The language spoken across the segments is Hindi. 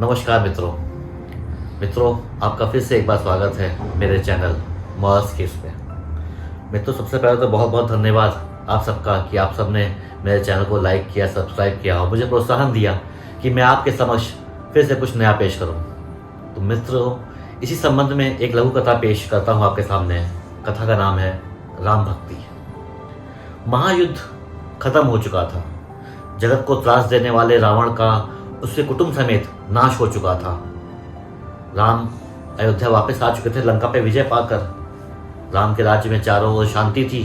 नमस्कार मित्रों, आपका फिर से एक बार स्वागत है मेरे चैनल मॉस केस पे। मित्रों, सबसे पहले तो बहुत बहुत धन्यवाद आप सबका कि आप सब ने मेरे चैनल को लाइक किया, सब्सक्राइब किया और मुझे प्रोत्साहन दिया कि मैं आपके समक्ष फिर से कुछ नया पेश करूं। तो मित्रों, इसी संबंध में एक लघु कथा पेश करता हूं आपके सामने। कथा का नाम है राम भक्ति। महायुद्ध खत्म हो चुका था। जगत को त्रास देने वाले रावण का उसके कुटुंब समेत नाश हो चुका था। राम अयोध्या वापस आ चुके थे लंका पे विजय पाकर। राम के राज्य में चारों ओर शांति थी।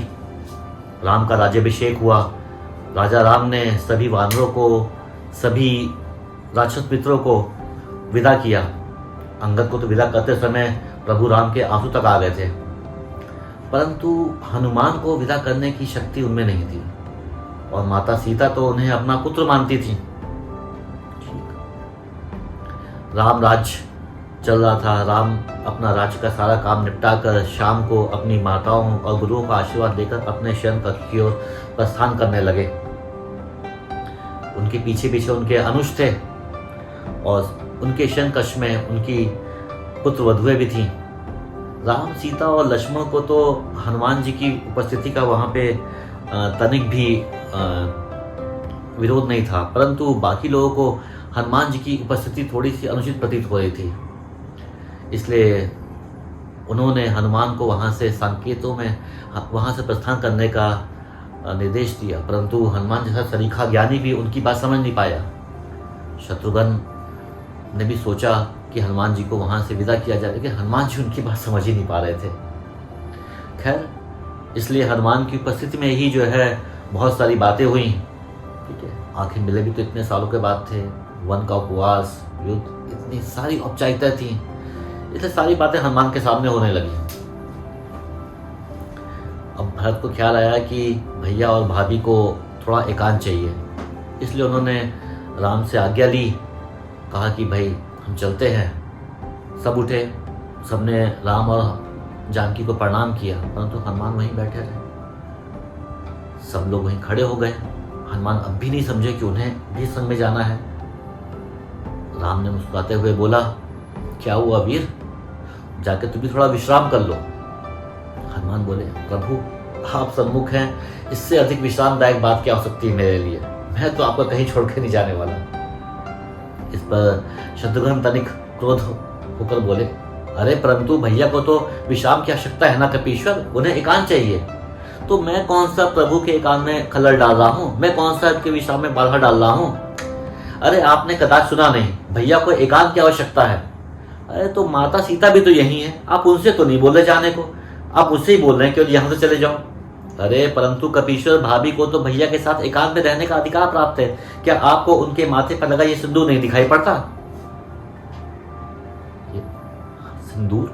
राम का राज्याभिषेक हुआ। राजा राम ने सभी वानरों को, सभी राक्षस मित्रों को विदा किया। अंगद को तो विदा करते समय प्रभु राम के आंसू तक आ गए थे, परंतु हनुमान को विदा करने की शक्ति उनमें नहीं थी और माता सीता तो उन्हें अपना पुत्र मानती थी। राम राज्य चल रहा था। राम अपना राज्य का सारा काम निपटा कर शाम को अपनी माताओं और गुरुओं का आशीर्वाद देकर अपने शयन कक्ष की ओर प्रस्थान करने लगे। उनके पीछे पीछे उनके अनुज थे और उनके शयन कक्ष में उनकी पुत्र वधुएं भी थीं। राम, सीता और लक्ष्मण को तो हनुमान जी की उपस्थिति का वहाँ पे तनिक भी विरोध नहीं था, परंतु बाकी लोगों को हनुमान जी की उपस्थिति थोड़ी सी अनुचित प्रतीत हो रही थी। इसलिए उन्होंने हनुमान को वहाँ से संकेतों में वहाँ से प्रस्थान करने का निर्देश दिया, परंतु हनुमान जैसा सरीखा ज्ञानी भी उनकी बात समझ नहीं पाया। शत्रुघ्न ने भी सोचा कि हनुमान जी को वहाँ से विदा किया जाए, लेकिन हनुमान जी उनकी बात समझ ही नहीं पा रहे थे। खैर, इसलिए हनुमान की उपस्थिति में ही जो है बहुत सारी बातें हुई। ठीक है, आखिर मिले भी तो इतने सालों के बाद थे। वन का उपवास, युद्ध, इतनी सारी औपचारिकताएं थी, इसलिए सारी बातें हनुमान के सामने होने लगी। अब भरत को ख्याल आया कि भैया और भाभी को थोड़ा एकांत चाहिए, इसलिए उन्होंने राम से आज्ञा ली। कहा कि भाई हम चलते हैं। सब उठे, सबने राम और जानकी को प्रणाम किया, परंतु हनुमान वहीं बैठे रहे। सब लोग वहीं खड़े हो गए। हनुमान अब भी नहीं समझे कि उन्हें भी संग में जाना है। राम ने मुस्कुराते हुए बोला, क्या हुआ वीर, जाके तुम भी थोड़ा विश्राम कर लो। हनुमान बोले, प्रभु आप सम्मुख हैं, इससे अधिक विश्रामदायक बात क्या हो सकती है मेरे लिए। मैं तो आपको कहीं छोड़ के नहीं जाने वाला। इस पर शत्रुघ्न तनिक क्रोध होकर बोले, अरे परंतु भैया को तो विश्राम की आवश्यकता है ना कपीश्वर, उन्हें एकांत चाहिए। तो मैं कौन सा प्रभु के एकांत में खलल डाल रहा हूँ, मैं कौन सा आपके विश्राम में बाधा डाल रहा हूँ। अरे आपने कदाच सुना नहीं, भैया को एकांत की आवश्यकता है। अरे तो माता सीता भी तो यही है, आप उनसे तो नहीं बोले जाने को, आप उससे ही बोल रहे हैं कि यहाँ से चले जाओ। अरे परंतु कपीश्वर, भाभी को तो भैया के साथ एकांत में रहने का अधिकार प्राप्त है। क्या आपको उनके माथे पर लगा ये सिंदूर नहीं दिखाई पड़ता? ये सिंदूर?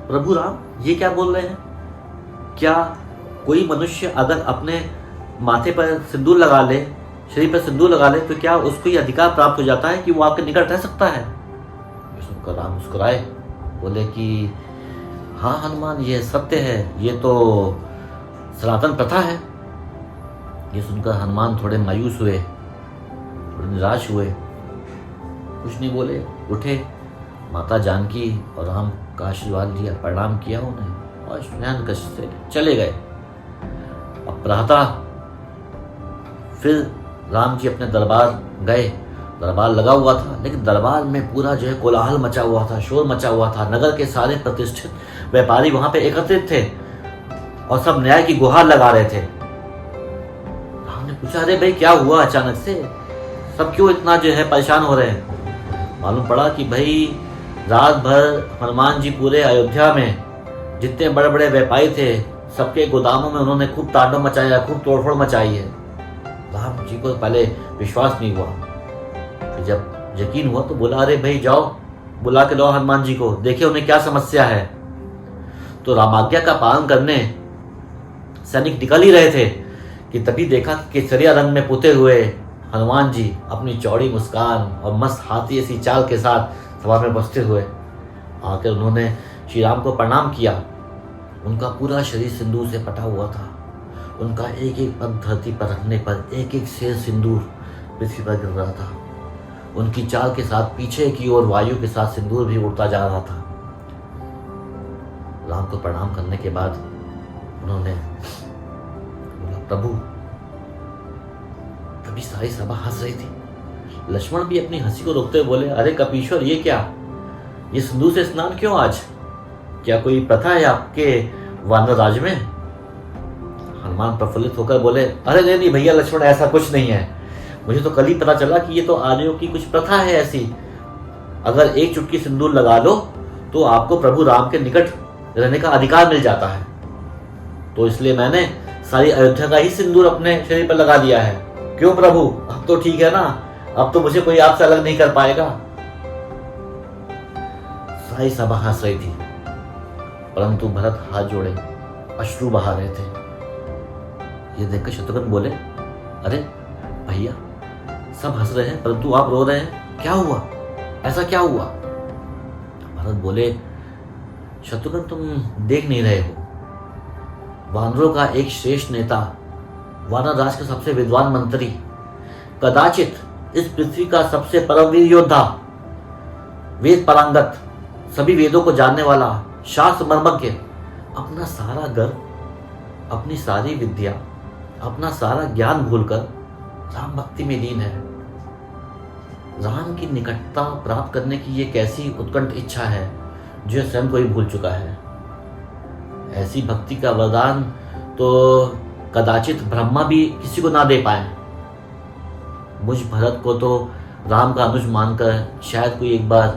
प्रभु राम ये क्या बोल रहे हैं? क्या कोई मनुष्य अगर अपने माथे पर सिंदूर लगा ले, शरीर पर सिंदूर लगा ले, तो क्या उसको ये अधिकार प्राप्त हो जाता है कि वो आपके निकट रह सकता है? ये सुनकर राम मुस्कुराए, बोले कि हाँ हनुमान, ये सत्य है, ये तो सनातन प्रथा है। ये सुनकर हनुमान थोड़े मायूस हुए, थोड़े निराश हुए, कुछ नहीं बोले। उठे, माता जानकी और राम का आशीर्वाद लिया, प्रणाम किया उन्हें और शयन कक्ष से चले गए। अब प्रातः फिर राम जी अपने दरबार गए। दरबार लगा हुआ था, लेकिन दरबार में पूरा जो है कोलाहल मचा हुआ था, शोर मचा हुआ था। नगर के सारे प्रतिष्ठित व्यापारी वहां पे एकत्रित थे और सब न्याय की गुहार लगा रहे थे। राम ने पूछा, अरे भाई क्या हुआ अचानक से, सब क्यों इतना जो है परेशान हो रहे हैं? मालूम पड़ा कि भाई रात भर हनुमान जी पूरे अयोध्या में जितने बड़े बड़े व्यापारी थे, सबके गोदामों में उन्होंने खूब तांडव मचाया, खूब तोड़फोड़ मचाई है। राम जी को पहले विश्वास नहीं हुआ, फिर जब यकीन हुआ तो बोला, अरे भाई जाओ बुला के लाओ हनुमान जी को, देखिए उन्हें क्या समस्या है। तो रामाज्ञा का पालन करने सैनिक निकल ही रहे थे कि तभी देखा कि केसरिया रंग में पुते हुए हनुमान जी अपनी चौड़ी मुस्कान और मस्त हाथी ऐसी चाल के साथ सभा में उपस्थित हुए। आकर उन्होंने श्री राम को प्रणाम किया। उनका पूरा शरीर सिंदूर से पटा हुआ था। उनका एक एक पग धरती पर रखने पर एक एक शेर सिंदूर पृथ्वी पर गिर रहा था। उनकी चाल के साथ पीछे की ओर वायु के साथ सिंदूर भी उड़ता जा रहा था। राम को प्रणाम करने के बाद उन्होंने बोला, प्रभु। तभी सारी सभा हंस रही थी। लक्ष्मण भी अपनी हंसी को रोकते हुए बोले, अरे कपीश्वर, ये क्या, ये सिंदूर से स्नान क्यों आज? क्या कोई प्रथा है आपके वानर राज में? हनुमान प्रफुल्लित होकर बोले, अरे नहीं भैया लक्ष्मण, ऐसा कुछ नहीं है। मुझे तो कल ही पता चला कि ये तो आर्यों की कुछ प्रथा है ऐसी। अगर एक चुटकी सिंदूर लगा लो तो आपको प्रभु राम के निकट रहने का अधिकार मिल जाता है। तो इसलिए मैंने सारी अयोध्या का ही सिंदूर अपने शरीर पर लगा दिया है। क्यों प्रभु, अब तो ठीक है ना? अब तो मुझे कोई आपसे अलग नहीं कर पाएगा। सारी सभा हंस रही थी, परंतु भरत हाथ जोड़े अश्रु बहा रहे थे। ये देखकर शत्रुघ्न बोले, अरे भैया, सब हंस रहे हैं परंतु आप रो रहे हैं, क्या हुआ? ऐसा क्या हुआ? भरत बोले, शत्रुघ्न, तुम देख नहीं रहे हो, वानरों का एक श्रेष्ठ नेता, वानर राज का सबसे विद्वान मंत्री, कदाचित इस पृथ्वी का सबसे परमवीर योद्धा, वेद पारंगत, सभी वेदों को जानने वाला, शास्त्र मर्मज्ञ, अपना सारा गर्व, अपनी सारी विद्या, अपना सारा ज्ञान भूलकर राम भक्ति में लीन है। राम की निकटता प्राप्त करने की ये कैसी उत्कंठ इच्छा है जो स्वयं को ही भूल चुका है। ऐसी भक्ति का वरदान तो कदाचित ब्रह्मा भी किसी को ना दे पाए। मुझ भरत को तो राम का अनुज मानकर शायद कोई एक बार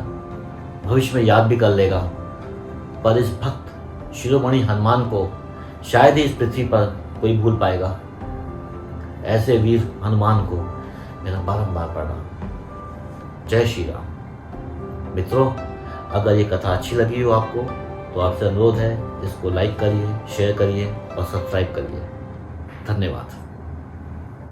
भविष्य में याद भी कर लेगा, पर इस भक्त शिरोमणि हनुमान को शायद ही इस पृथ्वी पर कोई भूल पाएगा। ऐसे वीर हनुमान को मेरा बारंबार प्रणाम। जय श्री राम। मित्रों, अगर ये कथा अच्छी लगी हो आपको तो आपसे अनुरोध है, इसको लाइक करिए, शेयर करिए और सब्सक्राइब करिए। धन्यवाद।